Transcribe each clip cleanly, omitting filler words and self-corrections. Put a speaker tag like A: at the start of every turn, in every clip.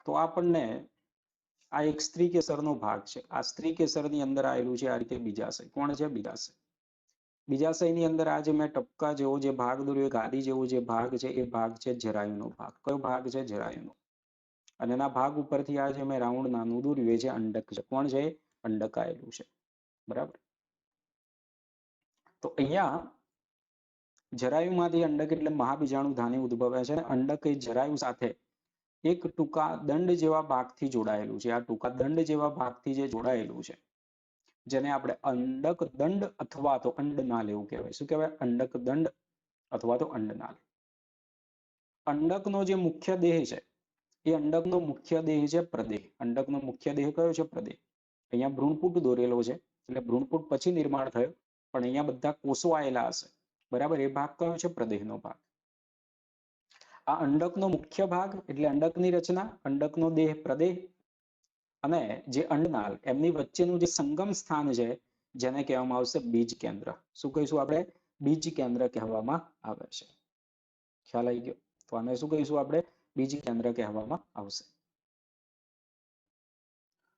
A: તો આપણને આ એક સ્ત્રી કેસરનો ભાગ છે. આ સ્ત્રી કેસરની અંદર આવેલું છે આ રીતે બીજાશય. કોણ છે? બીજાશય. બીજાશયની અંદર આ જે મેં ટપકા જેવો જે ભાગ દોર્યો, ગાદી જેવો જે ભાગ છે એ ભાગ છે જરાયુનો ભાગ. કયો ભાગ છે? જરાયુનો. અને એના ભાગ ઉપરથી આ જે મેં રાઉન્ડ નાનું દોર્યું એ છે અંડક છે. કોણ છે? અંડક આવેલું છે. બરાબર. તો અહીંયા જરાયુમાંથી અંડક એટલે મહાબીજાણુ ધાની ઉદ્ભવે છે. અંડક એ જરાયુ સાથે એક ટૂંકા દંડ જેવા ભાગથી જોડાયેલું છે. આ ટૂંકા દંડ જેવા ભાગથી જે જોડાયેલું છે જેને આપણે અંડક દંડ અથવા તો અંડનાલ એવું કહેવાય. શું કહેવાય? અંડક દંડ અથવા તો અંડનાલ. અંડકનો જે મુખ્ય દેહ છે એ અંડકનો મુખ્ય દેહ છે પ્રદેહ. અંડકનો મુખ્ય દેહ કયો છે? પ્રદેહ. અહીંયા ભ્રૂણપુટ દોરેલો છે એટલે ભ્રૂણપુટ પછી નિર્માણ થયું, પણ અહીંયા બધા કોષો આવેલા હશે. બરાબર. એ ભાગ કયો છે? પ્રદેહનો ભાગ. આ અંડકનો મુખ્ય ભાગ એટલે અંડકની રચના, અંડકનો દેહ પ્રદેહ અને જે અંડનાલ એમની વચ્ચેનું જે સંગમ સ્થાન છે જેને કહેવામાં આવશે બીજ કેન્દ્ર. શું કહીશું આપણે? બીજ કેન્દ્ર કહેવામાં આવે છે. ખ્યાલ આવી ગયો? તો આને શું કહીશું આપણે? બીજ કેન્દ્ર કહેવામાં આવશે.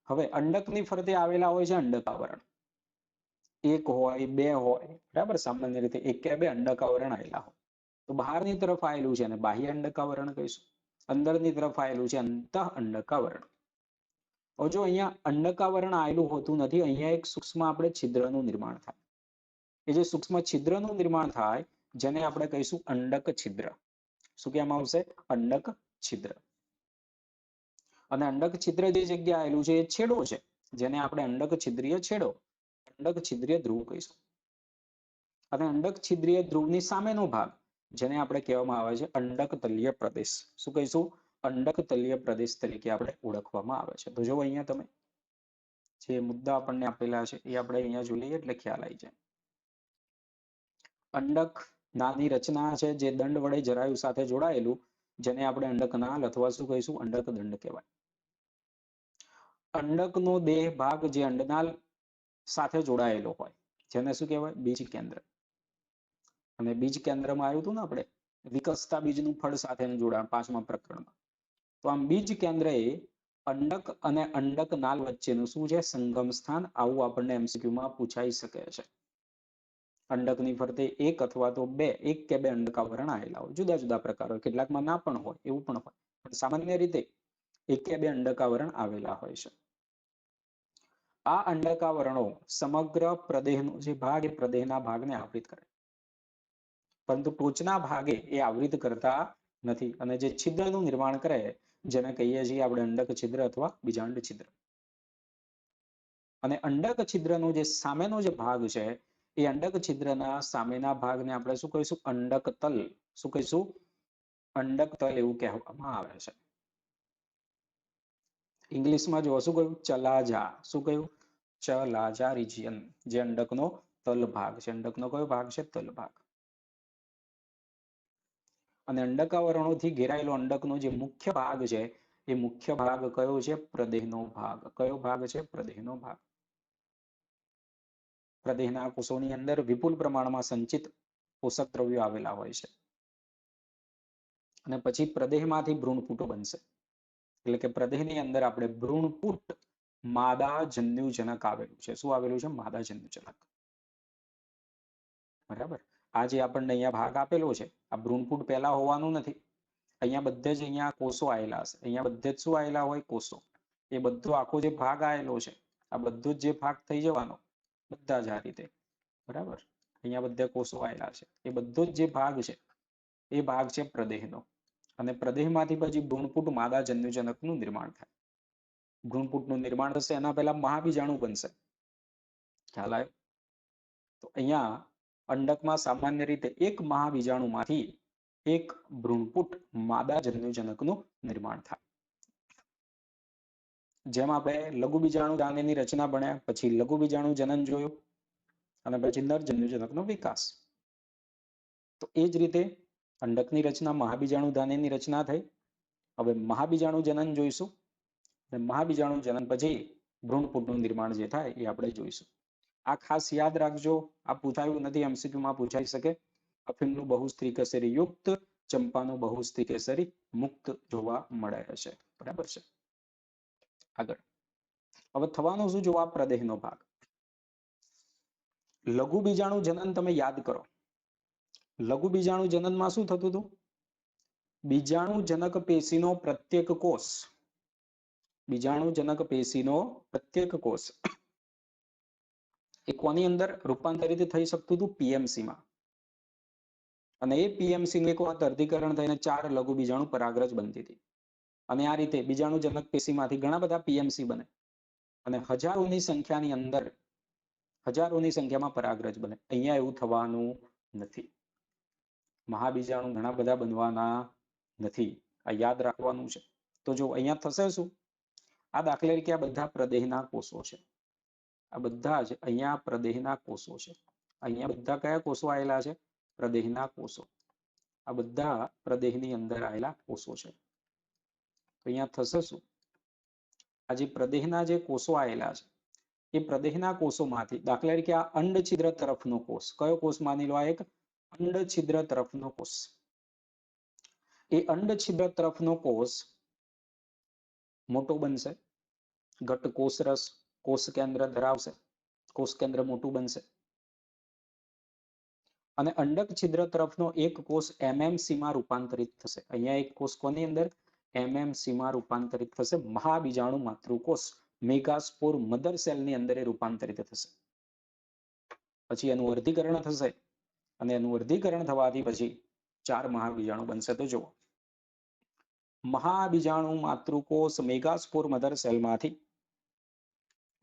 A: હવે અંડકની ફરતે આવેલા હોય છે અંડકાવરણ. એક હોય, બે હોય, બરાબર. સામાન્ય રીતે એક કે બે અંડકાવરણ આવેલા હોય. તો બહારની તરફ આવેલું છે અને બાહ્ય અંડકાવરણ કહીશું. અંદરની તરફ આવેલું છે અંતઃ અંડકાવરણ. હવે જો અહીંયા અંડકાવરણ આવેલું હોતું નથી, અહીંયા એક સૂક્ષ્મ આપણે છિદ્રનું નિર્માણ થાય. એ જે સૂક્ષ્મ છિદ્રનું નિર્માણ થાય જેને આપણે કહીશું અંડક છિદ્ર. શું કહેવામાં આવશે? અંડક છિદ્ર. અને અંડક છિદ્ર જે જગ્યા આવેલું છે એ છેડો છે જેને આપણે અંડક છિદ્રીય છેડો, અંડક છિદ્રીય ધ્રુવ કહીશું. અને અંડક છિદ્રીય ધ્રુવની સામેનો ભાગ જેને આપણે કહેવામાં આવે છે અંડક તલીય પ્રદેશ. શું કહીશું? અંડક તલીય પ્રદેશ તરીકે આપણે ઓળખવામાં આવે છે. તો જો અહીંયા તમે જે મુદ્દા આપણને આપેલા છે એ આપણે અહીંયા જોઈ લઈએ એટલે ખ્યાલ આવી જાય. અંડક નાની રચના છે જે દંડ વડે જરાયુ સાથે જોડાયેલું જેને આપણે અંડકનાલ અથવા શું કહીશું? અંડક દંડ કહેવાય. અંડકનો દેહ ભાગ જે અંડનાલ સાથે જોડાયેલો હોય જેને શું કહેવાય? બીજ કેન્દ્ર. અને બીજ કેન્દ્રમાં આવ્યું હતું ને આપણે વિકસતા બીજનું ફળ સાથેનું જોડાણ 5મા પ્રકરણમાં. તો આમ બીજ કેન્દ્ર એ અંડક અને અંડકનાલ વચ્ચેનું શું છે? સંગમ સ્થાન. આવું આપણને એમસીક્યુમાં પૂછાઈ શકે છે. અંડકની ફરતે એક અથવા તો બે, એક કે બે અંડકાવરણ આવેલા હોય. જુદા જુદા પ્રકારો, કેટલાકમાં ના પણ હોય, એવું પણ હોય. પણ સામાન્ય રીતે એક કે બે અંડકાવરણ આવેલા હોય છે. આ અંડકાવરણો સમગ્ર પ્રદેહનો જે ભાગ એ પ્રદેહના ભાગને આવૃત કરે, પરંતુ ટોચના ભાગે એ આવૃત કરતા નથી. અને જે છિદ્રનું નિર્માણ કરે જેને કહીએ છીએ આપણે અંડક છિદ્ર અથવા બીજાંડ છિદ્ર. અને અંડક છિદ્રનો જે સામેનો જે ભાગ છે એ અંડક છિદ્રના સામેના ભાગને આપણે શું કહીશું? અંડક તલ. શું કહીશું? અંડક તલ એવું કહેવામાં આવે છે. ઇંગ્લિશમાં જો શું કહ્યું? ચલાજા. શું કહ્યું? ચલાજા રિજિયન, જે અંડકનો તલ ભાગ છે. અંડકનો કયો ભાગ છે? તલ ભાગ. અને અંડકાવરણોથી ઘેરાયેલો અંડકનો જે મુખ્ય ભાગ છે એ મુખ્ય ભાગ કયો છે? પ્રદેહનો ભાગ. કયો ભાગ છે? પ્રદેહનો ભાગ. પ્રદેહના કોષોની અંદર વિપુલ પ્રમાણમાં સંચિત પોષક દ્રવ્યો આવેલા હોય છે. અને પછી પ્રદેહમાંથી ભ્રૂણપૂટો બનશે. એટલે કે પ્રદેહની અંદર આપણે ભ્રૂણપૂટ માદા જન્યુજનક આવેલું છે. શું આવેલું છે? માદા જન્યુજનક. બરાબર. આ જે આપણને અહીંયા ભાગ આપેલો છે આ ભ્રૂણપૂટ પહેલા હોવાનું નથી. અહીંયા બધે જ અહીંયા કોષો આવેલા હશે. અહીંયા બધે જ શું આવેલા હોય? કોષો. એ બધો આખો જે ભાગ આવેલો છે આ બધો જ જે ભાગ થઈ જવાનો બધા જ આ રીતે. બરાબર. અહીંયા બધે કોષો આવેલા છે. એ બધો જ જે ભાગ છે એ ભાગ છે પ્રદેહનો. અને પ્રદેહમાંથી પછી ભ્રૂણપૂટ માદા જન્યુજનકનું નિર્માણ થાય. ભ્રૂણપૂટનું નિર્માણ થશે એના પહેલા મહાબીજાણુ બનશે. ખ્યાલ આવ્યો? તો અહીંયા અંડકમાં સામાન્ય રીતે એક મહાબીજાણુમાંથી એક ભ્રૂણપૂટ માદા જન્યુજનકનું નિર્માણ થાય. જેમ આપણે લઘુ બીજાણુ દાનીની રચના ભણ્યા, પછી લઘુ બીજાણુ જનન જોયું અને પછી નર જન્યુજનકનો વિકાસ. તો એ જ રીતે અંડકની રચના, મહાબીજાણુ ધાનીની રચના થઈ. હવે મહાબીજાણુ જનન જોઈશું અને મહાબીજાણુ જનન પછી ભ્રૂણપૂટનું નિર્માણ જે થાય એ આપણે જોઈશું. આ ખાસ યાદ રાખજો. આ પૂછાયું નથી, એમસીક્યુમાં પૂછાઈ શકે. અફીણનું બહુસ્ત્રી કશેરી યુક્ત, ચંપાનું બહુસ્ત્રી કેસરી મુક્ત જોવા મળે છે. બરાબર છે. આગળ હવે થવાનું શું, જો આ પ્રદેહનો ભાગ લઘુ બીજાણુ જનન તમે યાદ કરો. લઘુ બીજાણુ જનનમાં શું થતું હતું? બીજાણુજનક પેશીનો પ્રત્યેક કોષ, બીજાણુજનક પેશીનો પ્રત્યેક કોષ એ કોની અંદર રૂપાંતરિત થઈ શકતું હતું? પીએમસીમાં. અને એ પીએમસી નું એક વખત અર્ધીકરણ થઈને 4 લઘુ બીજાણુ પરાગરજ બનતી હતી. અને આ રીતે બીજાણુજનક પેશીમાંથી ઘણા બધા પીએમસી બને અને હજારોની સંખ્યાની અંદર હજારોની સંખ્યામાં પરાગરજ બને. અહીંયા એવું થવાનું નથી. મહાબીજાણુ ઘણા બધા બનવાના નથી. આ યાદ રાખવાનું છે. તો જો અહીંયા થશે શું, આ દાખલા તરીકે આ બધા પ્રદેહના કોષો છે. આ બધા જ અહીંયા પ્રદેહના કોષો છે. અહીંયા બધા કયા કોષો આવેલા છે? પ્રદેહના કોષો. આ બધા પ્રદેહની અંદર આવેલા કોષો છે. તો અહીંયા થશે શું, આ જે પ્રદેહના જે કોષો આવેલા છે એ પ્રદેહના કોષોમાંથી દાખલા તરીકે આ અંડછિદ્ર તરફનો કોષ, કયો કોષ માની લો? આ એક અંડછિદ્ર તરફનો કોષ. એ અંડછિદ્ર તરફનો કોષ મોટો બનશે, ઘટ કોષરસ કોષ કેન્દ્ર ધરાવશે, કોષ કેન્દ્ર મોટું બનશે. અને અંડક છિદ્ર તરફનો એક કોષ એમએમસીમાં રૂપાંતરિત થશે. અહીંયા એક કોષ કોની અંદર? એમએમસીમાં રૂપાંતરિત થશે. મહાબીજાણુ માતૃકોષ મેગાસ્પોર મધર સેલની અંદર એ રૂપાંતરિત થશે. પછી એનું વર્ધીકરણ થશે અને એનું વર્ધીકરણ થવાથી પછી 4 મહાબીજાણુ બનશે. તો જુઓ, મહાબીજાણુ માતૃકોષ મેગાસ્પોર મધર સેલમાંથી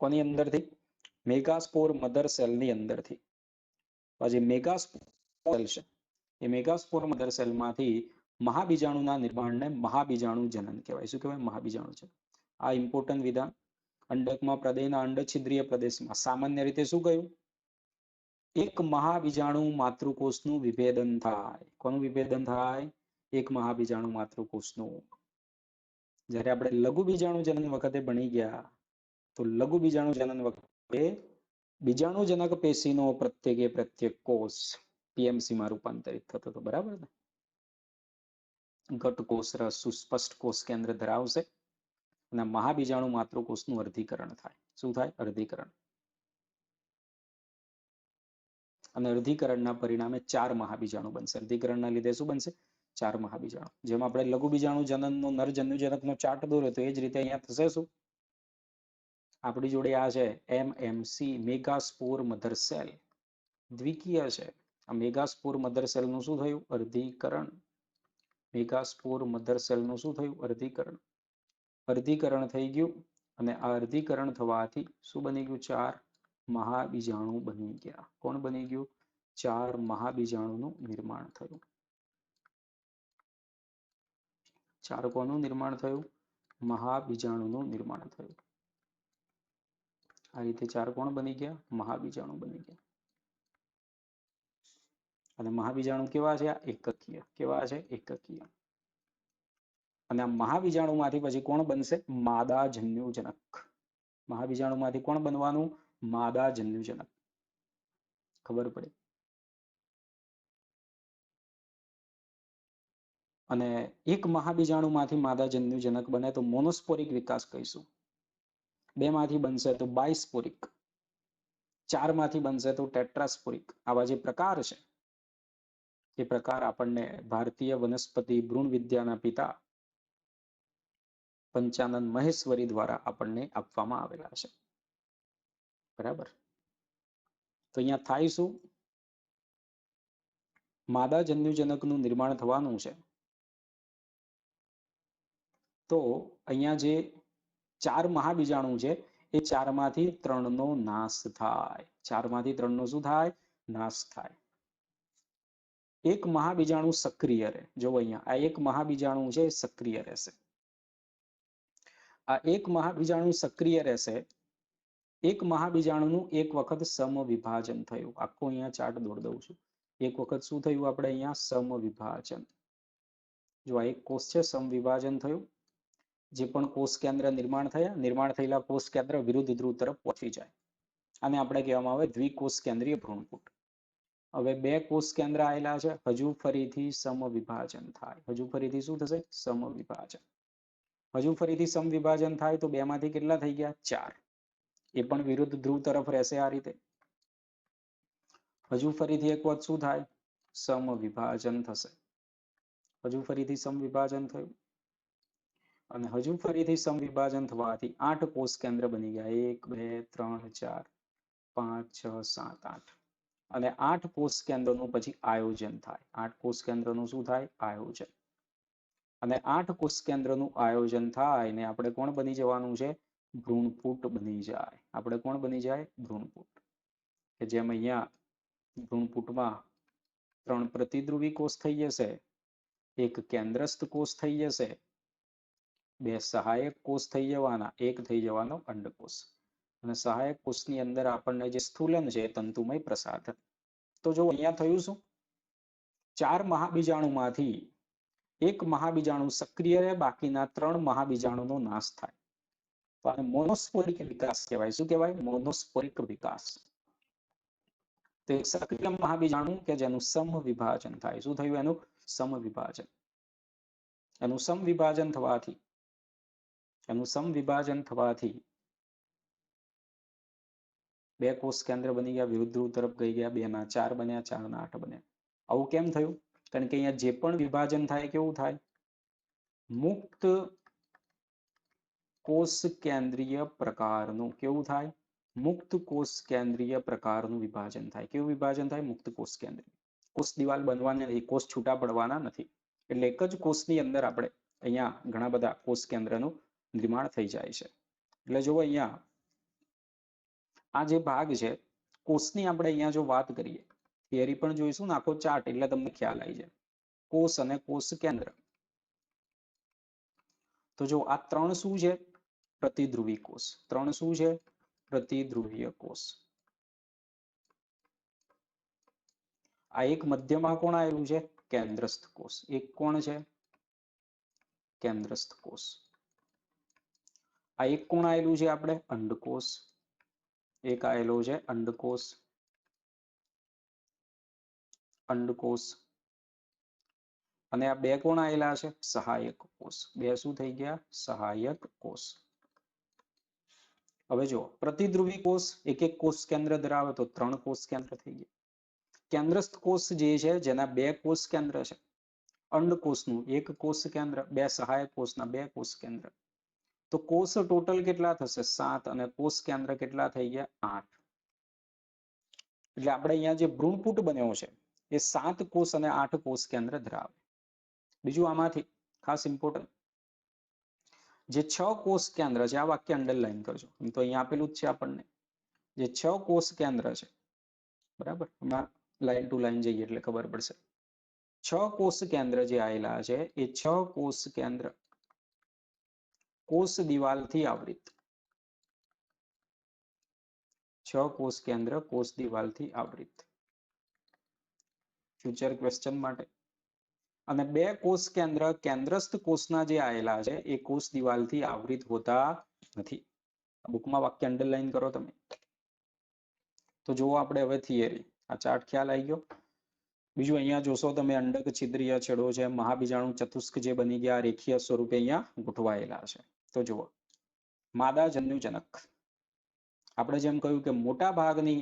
A: કોની અંદરથી? મેગાસ્પોર મધર સેલની અંદરથી. પછી મેગાસ્પોર સેલ છે એ મેગાસ્પોર મધર સેલમાંથી મહાબીજાણુના નિર્માણને મહાબીજાણુ જનન કહેવાય. શું કહેવાય? મહાબીજાણુ જનન. આ ઇમ્પોર્ટન્ટ વિધાન. અંડકમાં પ્રદેહના અંડછિદ્રીય પ્રદેશમાં સામાન્ય રીતે શું કહ્યું? એક મહાબીજાણુ માતૃકોષનું વિભેદન થાય. કોનું વિભેદન થાય? એક મહાબીજાણુ માતૃકોષનું. જ્યારે આપણે લઘુ બીજાણુ જનન વખતે ભણી ગયા તો લઘુ બીજાણુ જનન વખતે બીજાણુજનક પેશીનો પ્રત્યેક કોષ પીએમસીમાં રૂપાંતરિત થતો હતો. બરાબર ને? ઘટ કોષરસ સુસ્પષ્ટ કોષ કેન્દ્ર ધરાવશે અને મહાબીજાણુ માતૃકોષનું અર્ધીકરણ થાય. શું થાય? અર્ધીકરણ. અને અર્ધીકરણના પરિણામે 4 મહાબીજાણુ બનશે. અર્ધીકરણના લીધે શું બનશે? 4 મહાબીજાણુ. જેમ આપણે લઘુ બીજાણુ જનનનો નરજન્યુજનકનો ચાર્ટ દોર્યો તો એ જ રીતે અહીંયા થશે શું? આપણી જોડે આ છે એમએમસી મેગાસ્પોર મધર સેલ, દ્વિકીય છે. આ મેગાસ્પોર મધર સેલનું શું થયું? અર્ધીકરણ. મેગાસ્પોર મધર સેલનું શું થયું? અર્ધીકરણ. અર્ધીકરણ થઈ ગયું અને આ અર્ધીકરણ થવાથી શું બની ગયું? 4 મહાબીજાણુ બની ગયા. કોણ બની ગયું? 4 મહાબીજાણુનું નિર્માણ થયું. 4 કોનું નિર્માણ થયું? મહાબીજાણુનું નિર્માણ થયું. આ રીતે 4 કોણ બની ગયા? મહાબીજાણુ બની ગયા. અને મહાબીજાણુ કેવા છે? આ એકકીય. કેવા છે? એકકીય. અને આ મહાબીજાણુમાંથી પછી કોણ બનશે? માદાજન્યુજનક. મહાબીજાણુમાંથી કોણ બનવાનું? માદાજન્યુજનક. ખબર પડી? અને એક મહાબીજાણુમાંથી માદાજન્યુજનક બને તો મોનોસ્પોરિક વિકાસ કહીશું. 2 માંથી બનશે તો બાયસ્પોરિક. 4 માંથી બનશે તો ટેટ્રાસ્પોરિક. આવા જે પ્રકાર છે એ પ્રકાર આપણને ભારતીય વનસ્પતિ ભ્રૂણ વિદ્યાના પિતા પંચાનન મહેશ્વરી દ્વારા આપણને આપવામાં આવેલા છે. બરાબર? તો અહીંયા થાય શું? માદાજન્યુજનકનું નિર્માણ થવાનું છે. તો અહીંયા જે 4 મહાબીજાણુ છે એ 4 માંથી 3 નો નાશ થાય. 4 માંથી 3 નો શું થાય? નાશ થાય. એક મહાબીજાણુ સક્રિય રહે. જો અહીંયા આ એક મહાબીજાણુ છે સક્રિય રહેશે. આ એક મહાબીજાણુ સક્રિય રહેશે. એક મહાબીજાણુનું એક વખત સમવિભાજન થયું. આખો અહીંયા ચાર્ટ દોરી દઉં છું. એક વખત શું થયું? આપણે અહીંયા સમવિભાજન. જો આ એક કોષ છે, સમવિભાજન થયું. જે પણ કોષ કેન્દ્ર નિર્માણ થયા, નિર્માણ થયેલા કોષ કેન્દ્ર વિરુદ્ધ ધ્રુવ તરફ પહોંચી જાય. આને આપણે કહેવામાં આવે દ્વિકોષ કેન્દ્રીય ભ્રૂણપુટ. હવે 2 કોષ કેન્દ્ર આવેલા છે. હજુ ફરીથી સમવિભાજન થાય. હજુ ફરીથી શું થશે? સમવિભાજન. હજુ ફરીથી સમવિભાજન થાય તો બે માંથી કેટલા થઈ ગયા? 4. એ પણ વિરુદ્ધ ધ્રુવ તરફ રહેશે આ રીતે. હજુ ફરીથી એક વખત શું થાય? સમવિભાજન થશે. હજુ ફરીથી સમવિભાજન થયું અને હજુ ફરીથી સમવિભાજન થવાથી 8 કોષ કેન્દ્ર બની ગયા. 1 2 3 4 5 6 7 8 અને 8 કોષ કેન્દ્રનું પછી આયોજન થાય. 8 કોષ કેન્દ્રનું શું થાય? આયોજન. અને 8 કોષ કેન્દ્રનું આયોજન થાય ને આપણે કોણ બની જવાનું છે? ભ્રૂણપુટ બની જાય. આપણે કોણ બની જાય? ભ્રૂણપુટ. કે જેમ અહીંયા ભ્રૂણપુટમાં 3 પ્રતિધ્રુવી કોષ થઈ જશે, એક કેન્દ્રસ્થ કોષ થઈ જશે, 2 સહાયક કોષ થઈ જવાના, એક થઈ જવાનો અંડકોષ. અને સહાયક કોષની અંદર આપણને જે સ્થૂલન છે તંતુમય પ્રસાધન. તો જો અહીંયા થયું શું? 4 મહાબીજાણુમાંથી એક મહાબીજાણુ સક્રિય રહે, બાકીના 3 મહાબીજાણુનો નાશ થાય. તો આને મોનોસ્પોરિક વિકાસ કહેવાય. શું કહેવાય? મોનોસ્પોરિક વિકાસ. તો એક સક્રિય મહાબીજાણુ કે જેનું સમવિભાજન થાય. શું થયું? એનું સમવિભાજન. એનું સમવિભાજન થવાથી 2 કોષ કેન્દ્ર બની ગયા, વિરુદ્ધ ધ્રુવ તરફ ગઈ ગયા, 2 ના 4 બન્યા, 4 ના 8 બન્યા. આવું કેમ થયું? કારણ કે અહીંયા જે પણ વિભાજન થાય કેવું થાય? મુક્ત કોષ કેન્દ્રીય પ્રકારનું. કેવું થાય? મુક્ત કોષ કેન્દ્રીય પ્રકારનું વિભાજન થાય. કેવું વિભાજન થાય? મુક્ત કોષ કેન્દ્રીય. કોષ દિવાલ બનવાના નથી, કોષ છૂટા પડવાના નથી. એટલે એક જ કોષની અંદર આપણે અહીંયા ઘણા બધા કોષ કેન્દ્રનું નિર્માણ થઈ જાય છે. એટલે જો અહીંયા આ જે ભાગ છે કોષની, આપણે અહીંયા જો વાત કરીએ, થિયરી પણ જોઈશું ને આખો ચાર્ટ, એટલે તમને ખ્યાલ આવી જાય. કોષ અને કોષ કેન્દ્ર. તો જો આ 3 શું છે? પ્રતિધ્રુવી કોષ. 3 શું છે? પ્રતિધ્રુવીય કોષ. આ એક મધ્યમાં કોણ આવેલું છે? કેન્દ્રસ્થ કોષ. એક કોણ છે? કેન્દ્રસ્થ કોષ. આ એક કોણ આવેલું છે? આપણે અંડકોષ. એક આવેલો છે અંડકોષ. અંડકોષ. અને આ 2 કોણ આવેલા છે? સહાયક કોષ. 2 શું થઈ ગયા? સહાયક કોષ. હવે જો પ્રતિધ્રુવી કોષ એક એક કોષ કેન્દ્ર ધરાવે તો 3 કોષ કેન્દ્ર થઈ ગયા. કેન્દ્રસ્થ કોષ જે છે જેના 2 કોષ કેન્દ્ર છે, અંડકોષનું 1 કોષ કેન્દ્ર, 2 સહાયક કોષના 2 કોષ કેન્દ્ર. તો કોષ ટોટલ કેટલા થશે? 7 અને કોષ કેન્દ્ર કેટલા થઈ ગયા? 8. એટલે આપણે અહીંયા જે ભ્રૂણપુટ બન્યો છે એ 7 કોષ અને 8 કોષ કેન્દ્ર ધરાવે. બીજું આમાંથી ખાસ ઇમ્પોર્ટન્ટ, જે 6 કોષ કેન્દ્ર છે, આ વાક્ય અંડરલાઈન કરજો, તો અહીંયા આપેલું જ છે આપણને. જે 6 કોષ કેન્દ્ર છે, બરાબર, લાઈન ટુ લાઈન જઈએ એટલે ખબર પડશે. 6 કોષ કેન્દ્ર જે આવેલા છે એ 6 કોષ કેન્દ્ર કોષ દિવાલથી આવૃત. 6 કોષ કેન્દ્ર કોષ દિવાલથી આવૃત. ફ્યુચર ક્વેશ્ચન માટે. અને 2 કોષ કેન્દ્ર કેન્દ્રસ્થ કોષના જે આવેલા છે એ કોષ દિવાલથી આવૃત હોતા નથી. બુકમાં વાક્ય અંડરલાઈન કરો તમે. તો જુઓ આપણે હવે થિયરી. આ ચાર્ટ ખ્યાલ આવી ગયો. બીજું અહીંયા જોશો તમે, અંડક છિદ્રીય છેડો છે, મહાબીજાણુ ચતુષ્ક જે બની ગયા રેખીય સ્વરૂપે અહીંયા ગોઠવાયેલા છે. તો જુઓ, માદા જન્યુજનક. આપણે જેમ કહ્યું કે મોટા ભાગની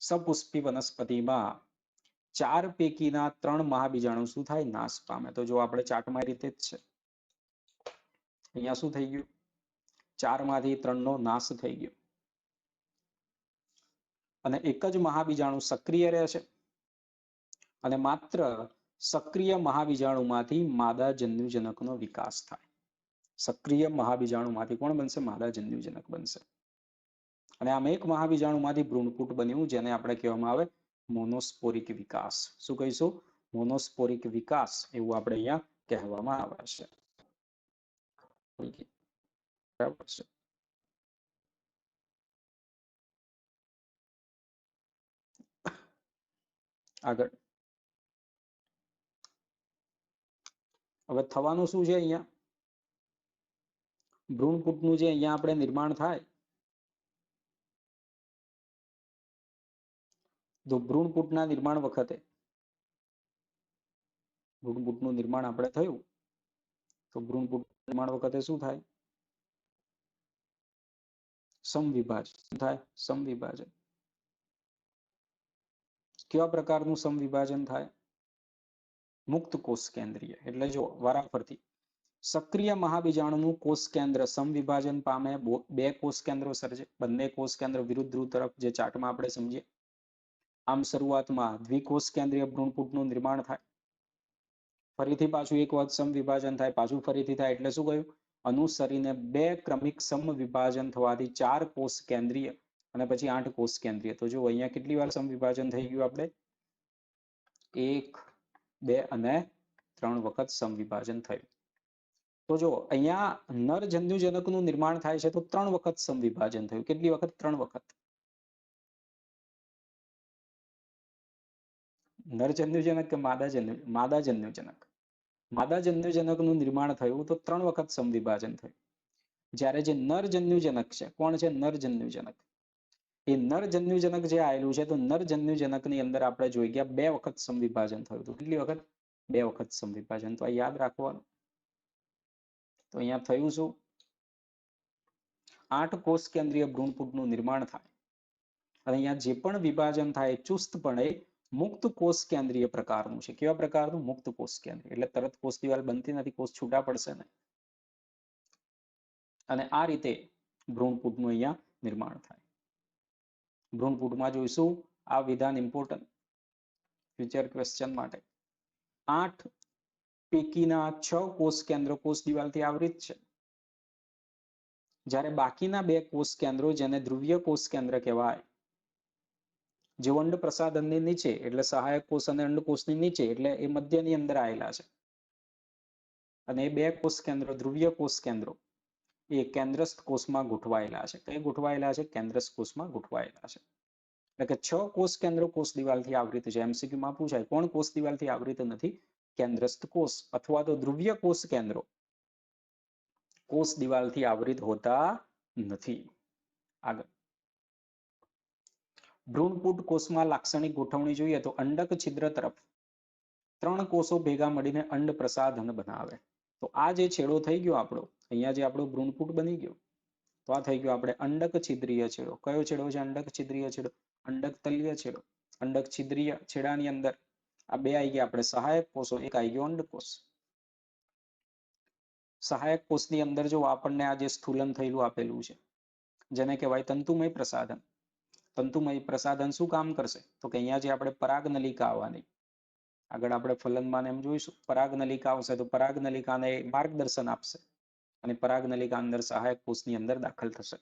A: સપુષ્પી વનસ્પતિમાં 4 પૈકીના 3 મહાબીજાણુ શું થાય? નાશ પામે. તો જો આપણે ચાર્ટમાં રીતે જ છે. અહીંયા શું થઈ ગયું? 4 માંથી 3 નો નાશ થઈ ગયો. અને એક જ મહાબીજાણુ સક્રિય રહે છે અને માત્ર સક્રિય મહાબીજાણુમાંથી માદા જન્યુજનકનો વિકાસ થાય. સક્રિય મહાબીજાણુમાંથી કોણ બનશે? માદા જન્યુજનક બનશે. અને આમ એક મહાબીજાણુમાંથી ભ્રૂણપુટ બન્યું, જેને આપણે કહેવામાં આવે મોનોસ્પોરિક વિકાસ. શું કહીશું? મોનોસ્પોરિક વિકાસ, એવું આપણે અહીંયા કહેવામાં આવે છે. બરાબર છે. આગળ હવે થવાનું શું છે? અહીંયા ભ્રૂણપુટનું જે અહીંયા આપણે નિર્માણ થાય, તો ભ્રૂણપુટના નિર્માણ વખતે ભ્રૂણપુટનું નિર્માણ આપણે થયું તો ભ્રૂણપુટ નિર્માણ વખતે શું થાય? સમવિભાજન થાય. સમવિભાજન કેવા પ્રકારનું સમવિભાજન થાય? મુક્ત કોષ કેન્દ્રીય. એટલે જો વારાફરતી સક્રિય મહાબીજાણુનું કોષ કેન્દ્ર સમવિભાજન પામે, બે કોષ કેન્દ્રો સર્જે. બંને કોષ કેન્દ્ર વિરુદ્ધ ધ્રુવ તરફ, જે ચાર્ટમાં આપણે સમજીએ. આમ શરૂઆતમાં દ્વિકોષ કેન્દ્રીય ભ્રૂણપૂટનું નિર્માણ થાય. ફરીથી પાછું એક વખત સમવિભાજન થાય, પાછું ફરીથી થાય, એટલે શું કહ્યું? અનુસરીને બે ક્રમિક સમવિભાજન થવાથી 4 કોષ કેન્દ્રીય અને પછી 8 કોષ કેન્દ્રીય. તો જો અહીંયા કેટલી વાર સમવિભાજન થઈ ગયું? આપણે 1, 2 અને 3 વખત સમવિભાજન થયું. તો જો અહીંયા નરજન્યુજનકનું નિર્માણ થાય છે તો 3 વખત સમવિભાજન થયું. કેટલી વખત? 3 વખત. નરજન્યુજનક કે માદાજન્યુજનક? માદાજન્યુજનકનું નિર્માણ થયું તો 3 વખત સમવિભાજન થયું. જ્યારે જે નરજન્યુજનક છે, કોણ છે નરજન્યુજનક? એ નરજન્યુજનક જે આવેલું છે તો નરજન્યુજનકની અંદર આપણે જોઈ ગયા 2 વખત સમવિભાજન થયું હતું. કેટલી વખત? 2 વખત સમવિભાજન. તો આ યાદ રાખવાનું. તો અહીંયા થયું શું? 8 કોષ કેન્દ્રીય ભ્રૂણપૂટનું નિર્માણ થાય. અને અહીંયા જે પણ વિભાજન થાય ચુસ્તપણે મુક્ત કોષ કેન્દ્રીય પ્રકારનું છે. કેવા પ્રકારનું? મુક્ત કોષ કેન્દ્રીય. એટલે તરત કોષ દિવાલ બનતી નથી, કોષ છૂટા પડશે ને. અને આ રીતે ભ્રૂણપૂટનું અહીંયા નિર્માણ થાય. ભ્રૂણપૂટમાં જોઈશું આ વિધાન ઇમ્પોર્ટન્ટ ફ્યુચર ક્વેશ્ચન માટે. 8 પૈકીના 6 કોષ કેન્દ્રો કોષ દિવાલથી આવૃત છે. જ્યારે બાકીના 2 કોષ કેન્દ્રો, જેને ધ્રુવીય કોષ કેન્દ્ર કહેવાય, જે અંડ પ્રસાધનની નીચે, એટલે સહાયક કોષ અને અંડકોષની નીચે, એટલે એ મધ્યની અંદર આવેલા છે. અને એ 2 કોષ કેન્દ્રો, ધ્રુવીય કોષ કેન્દ્રો, એ કેન્દ્રસ્થ કોષમાં ગોઠવાયેલા છે. કઈ ગોઠવાયેલા છે? કેન્દ્રસ્થ કોષમાં ગોઠવાયેલા છે. એટલે કે 6 કોષ કેન્દ્રો કોષ દિવાલથી આવૃત છે. MCQ માં પૂછાય, કોણ કોષ દિવાલથી આવૃત નથી? કેન્દ્રસ્થ કોષ અથવા તો ધ્રુવીય કોષ કેન્દ્રો કોષ દિવાલથી આવૃત હોતા નથી. આગળ ભ્રૂણપૂટ કોષમાં લાક્ષણિક ગોઠવણી જોઈએ તો અંડક છિદ્ર તરફ 3 કોષો ભેગા મળીને અંડ પ્રસાધન બનાવે. તો આ જે છેડો થઈ ગયો આપણો, અહીંયા જે આપણો ભ્રૂણપૂટ બની ગયો, તો આ થઈ ગયો આપણે અંડક છિદ્રીય છેડો. કયો છેડો છે? અંડક છિદ્રીય છેડો. અંડક તલીય છેડો. અંડક છિદ્રીય છેડાની અંદર આ બે આવી ગયા આપણે સહાયક કોષો, એક આવી ગયો અંડકોષ. સહાયક કોષની અંદર જો આપણને આ જે સ્થૂલન થયેલું આપેલું છે, જેને કહેવાય તંતુમય પ્રસાધન. તંતુમય પ્રસાધન શું કામ કરશે? તો કે અહીંયા જે આપણે પરાગનલિકા આવવાની, આગળ આપણે ફલનમાં એમ જોઈશું, પરાગનલિકા આવશે તો પરાગનલિકાને માર્ગદર્શન આપશે અને પરાગનલિકા અંદર સહાયક કોષની અંદર દાખલ થશે.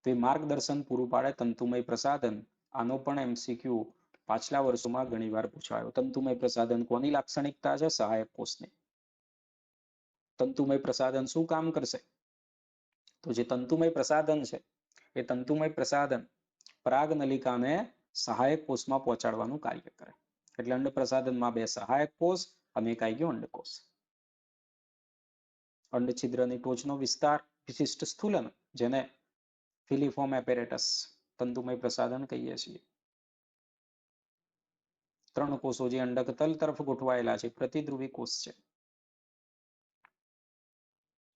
A: તો એ માર્ગદર્શન પૂરું પાડે તંતુમય પ્રસાધન. આનો પણ MCQ પાછલા વર્ષોમાં ઘણીવાર પૂછાયો. તંતુમય પ્રસાધન કોની લાક્ષણિકતા છે? સહાયક કોષની. તંતુમય પ્રસાધન શું કામ કરશે? તો જે તંતુમય પ્રસાધન છે, એ તંતુમય પ્રસાધન પરાગનલિકાને સહાયક કોષમાં પહોંચાડવાનું કાર્ય કરે. એટલે અંડ પ્રસાધનમાં 2 સહાયક કોષ અને એક આવી ગયો અંડકોષ. અંડ છિદ્રની ટોચનો વિસ્તાર વિશિષ્ટ સ્થૂલન, જેને ફિલિફોર્મ એપેરેટસ તંતુમય પ્રસાધન કહીએ છીએ. 3 કોષો જે અંડક તલ તરફ ગોઠવાયેલા છે, પ્રતિધ્રુવી કોષ છે.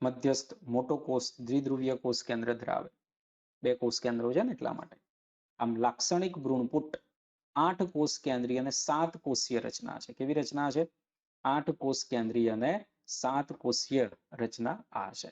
A: મધ્યસ્થ મોટો કોષ દ્વિધ્રુવીય કોષ કેન્દ્ર ધરાવે. 2 કોષ કેન્દ્રો છે ને એટલા માટે. આમ લાક્ષણિક ભ્રૂણપૂટ 8 કોષ કેન્દ્રીય અને 7 કોષીય રચના છે. કેવી રચના છે? 8 કોષ કેન્દ્રીય અને 7 કોષીય રચના આ છે.